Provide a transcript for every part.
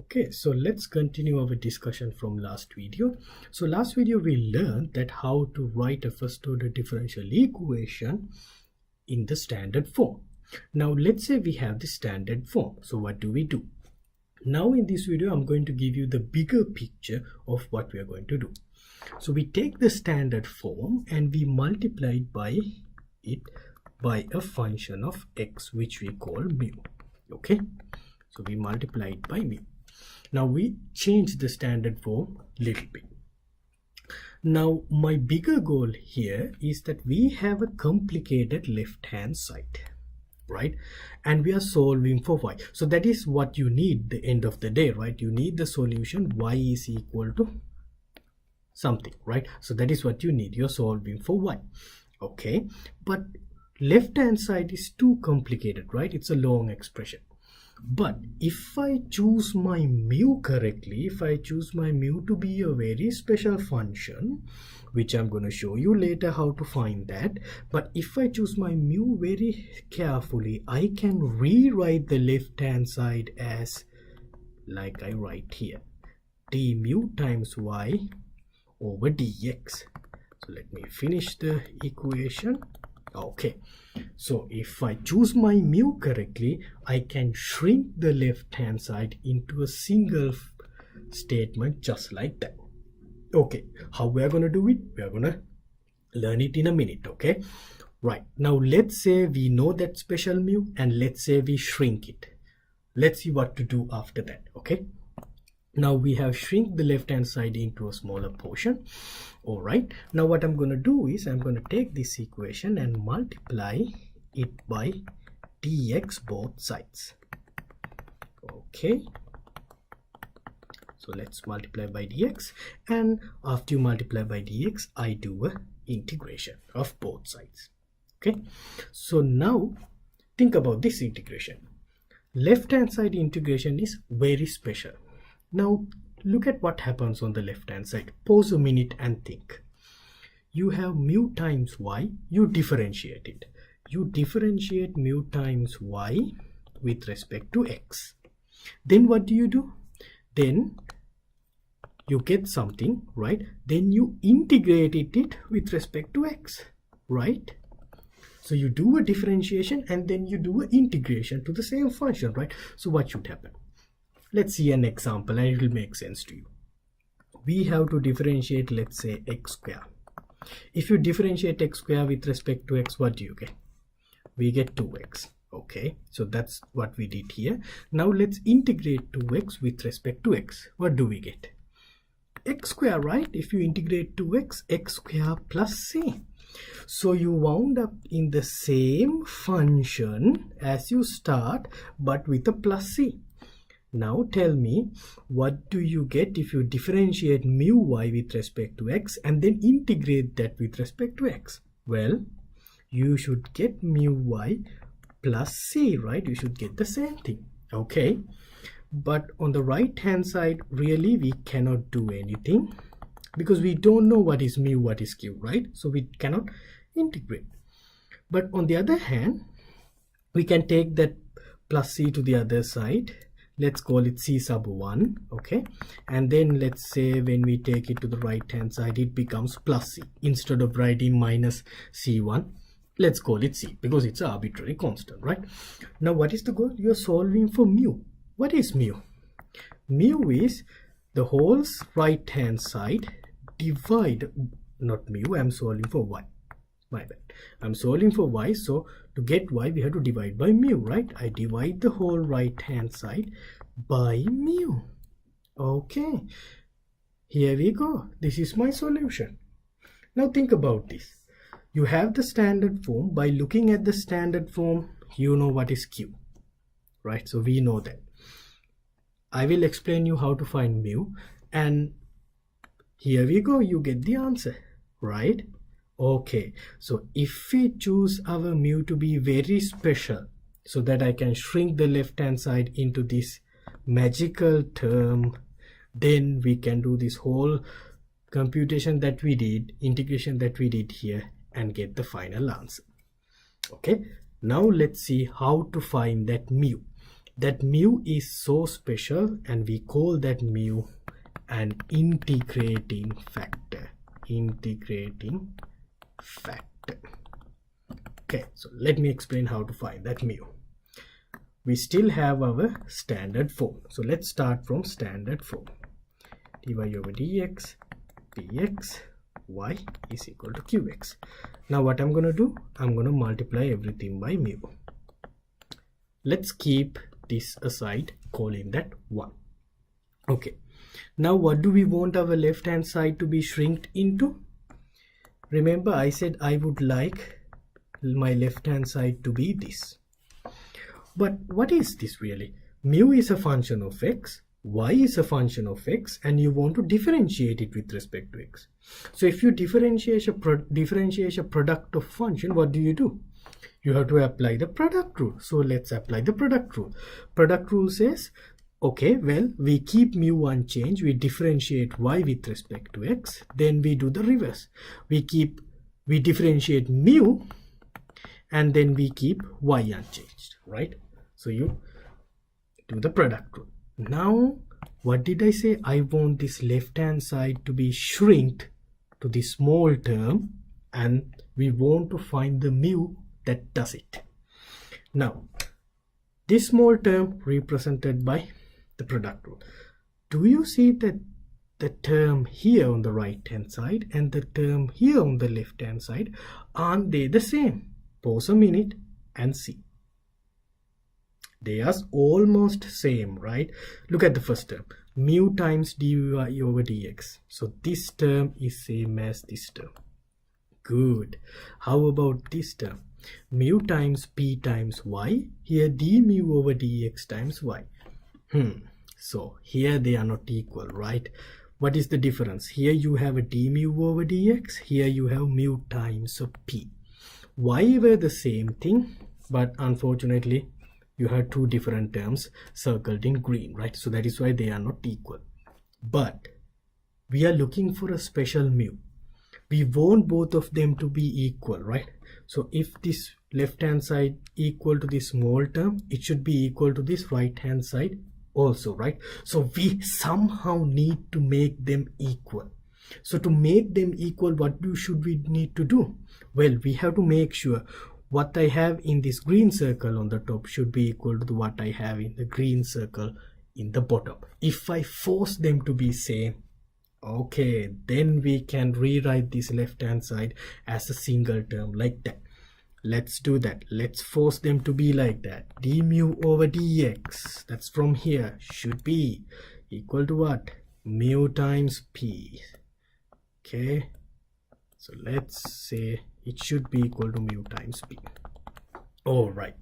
Okay, so let's continue our discussion from last video. So last video we learned that how to write a first order differential equation in the standard form. Now let's say we have the standard form. So what do we do? Now in this video I'm going to give you the bigger picture of what we are going to do. So we take the standard form and we multiply it by a function of x which we call mu. Okay, so we multiply it by mu. Now we change the standard form a little bit. Now my bigger goal here is that we have a complicated left hand side, right? And we are solving for y. So that is what you need at the end of the day, right? You need the solution y is equal to something, right? So that is what you need. You're solving for y. Okay, but left hand side is too complicated, right? It's a long expression. But if I choose my mu correctly, if I choose my mu to be a very special function, which I'm going to show you later how to find that, but if I choose my mu very carefully, I can rewrite the left hand side as like I write here, d mu times y over dx. So let me finish the equation. Okay, so if I choose my mu correctly, I can shrink the left hand side into a single statement just like that. Okay, how we are going to do it? We are going to learn it in a minute. Okay, right, now let's say we know that special mu and let's say we shrink it. Let's see what to do after that. Okay, now we have shrink the left hand side into a smaller portion. All right, now what I'm going to do is I'm going to take this equation and multiply it by dx both sides. Okay, so let's multiply by dx, and after you multiply by dx I do a integration of both sides. Okay, so now think about this integration. Left hand side integration is very special. Now look at what happens on the left hand side. Pause a minute and think. You have mu times y, you differentiate it. You differentiate mu times y with respect to x. Then what do? Then you get something, right? Then you integrate it with respect to x, right? So you do a differentiation and then you do an integration to the same function, right? So what should happen? Let's see an example and it will make sense to you. We have to differentiate, let's say, x square. If you differentiate x square with respect to x, what do you get? We get 2x. Okay, so that's what we did here. Now let's integrate 2x with respect to x. What do we get? X square, right? If you integrate 2x, x square plus c. So you wound up in the same function as you start, but with a plus c. Now tell me, what do you get if you differentiate mu y with respect to x and then integrate that with respect to x? Well, you should get mu y plus c, right? You should get the same thing. Okay, but on the right hand side, really we cannot do anything because we don't know what is mu, what is q, right? So we cannot integrate. But on the other hand, we can take that plus c to the other side. Let's call it c sub 1. Okay, and then let's say when we take it to the right hand side, it becomes plus c. Instead of writing minus c1, let's call it c because it's an arbitrary constant, right? Now what is the goal? You're solving for mu. What is mu? Mu is the whole right hand side divide, not mu, I'm solving for y. My bad, I'm solving for y, so to get y we have to divide by mu, right? I divide the whole right hand side by mu. Okay, here we go. This is my solution. Now think about this. You have the standard form. By looking at the standard form, you know what is q, right? So we know that. I will explain you how to find mu, and here we go. You get the answer, right? Okay, so if we choose our mu to be very special so that I can shrink the left hand side into this magical term, then we can do this whole computation that we did, integration that we did here, and get the final answer. Okay, now let's see how to find that mu. that mu is so special, and we call that mu an integrating factor. Integrating factor. Okay, so let me explain how to find that mu. We still have our standard form. So let's start from standard form. dy over dx px y is equal to qx. Now what I'm going to do, I'm going to multiply everything by mu. Let's keep this aside, calling that 1. Okay, now what do we want our left hand side to be shrinked into? Remember, I said I would like my left hand side to be this. But what is this really? Mu is a function of x, y is a function of x, and you want to differentiate it with respect to x. So if you differentiate a product of function, what do? You have to apply the product rule. So let's apply the product rule. Product rule says, okay, well, we keep mu unchanged, we differentiate y with respect to x, then we do the reverse. We differentiate mu, and then we keep y unchanged, right? So you do the product rule. Now, what did I say? I want this left hand side to be shrinked to the small term, and we want to find the mu that does it. Now, this small term represented by the product rule. Do you see that the term here on the right hand side and the term here on the left hand side, aren't they the same? Pause a minute and see. They are almost same, right? Look at the first term, mu times dy over dx. So this term is same as this term. Good. How about this term? Mu times p times y. Here d mu over dx times y. So here they are not equal, right? What is the difference? Here you have a d mu over dx. Here you have mu times of p. Y were the same thing, but unfortunately you have two different terms circled in green, right? So that is why they are not equal. But we are looking for a special mu. We want both of them to be equal, right? So if this left hand side equal to this small term, it should be equal to this right hand side also, right? So we somehow need to make them equal. So to make them equal, what should we need to do? Well, we have to make sure what I have in this green circle on the top should be equal to what I have in the green circle in the bottom. If I force them to be same, okay, then we can rewrite this left hand side as a single term like that. Let's do that. Let's force them to be like that. D mu over dx, that's from here, should be equal to what? Mu times p. Okay, so let's say it should be equal to mu times p. All right,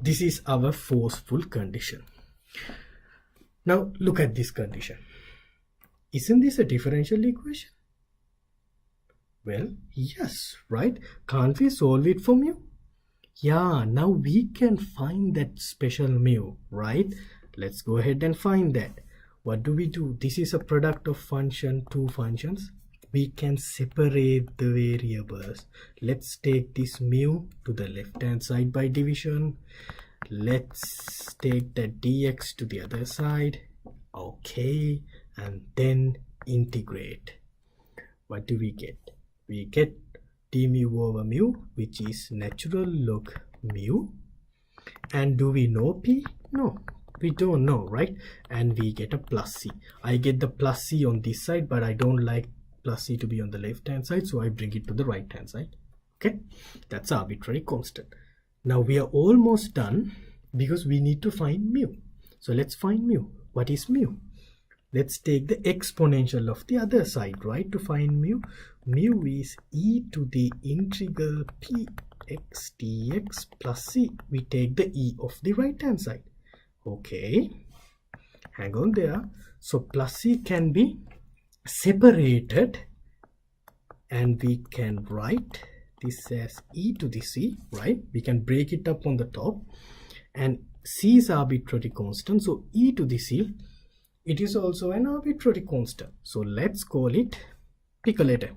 this is our forceful condition. Now look at this condition. Isn't this a differential equation? Well, yes, right? Can't we solve it for mu? Yeah, now we can find that special mu, right? Let's go ahead and find that. What do? This is a product of two functions. We can separate the variables. Let's take this mu to the left hand side by division. Let's take that dx to the other side. Okay, and then integrate. What do we get? We get d mu over mu, which is natural log mu. And do we know p? No, we don't know, right? And we get a plus c. I get the plus c on this side, but I don't like plus c to be on the left hand side, so I bring it to the right hand side. Okay, that's arbitrary constant. Now we are almost done because we need to find mu. So let's find mu. What is mu? Let's take the exponential of the other side, right? To find mu. Mu is e to the integral px dx plus c. We take the e of the right hand side. Okay, hang on there. So plus c can be separated, and we can write this as e to the c, right? We can break it up on the top, and c is arbitrary constant, so e to the c, it is also an arbitrary constant. So let's call it, pick a letter,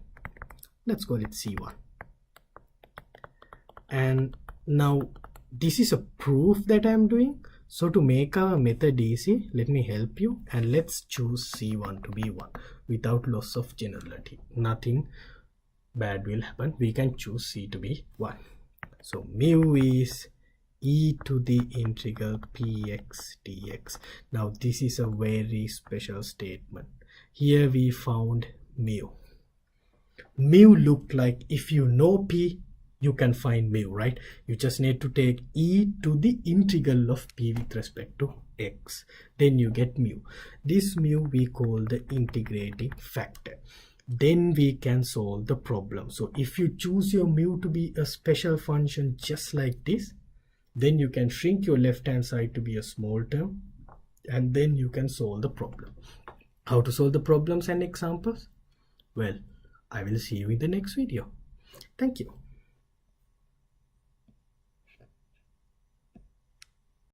let's call it c1. And now this is a proof that I'm doing, So to make our method easy, let me help you, and let's choose C1 to be 1 without loss of generality. Nothing bad will happen. We can choose C to be 1. So mu is e to the integral px dx. Now this is a very special statement. Here we found mu. Mu look like, if you know p, you can find mu, right? You just need to take e to the integral of p with respect to x. Then you get mu. This mu we call the integrating factor. Then we can solve the problem. So if you choose your mu to be a special function just like this, then you can shrink your left hand side to be a small term, and then you can solve the problem. How to solve the problems and examples? Well, I will see you in the next video. Thank you.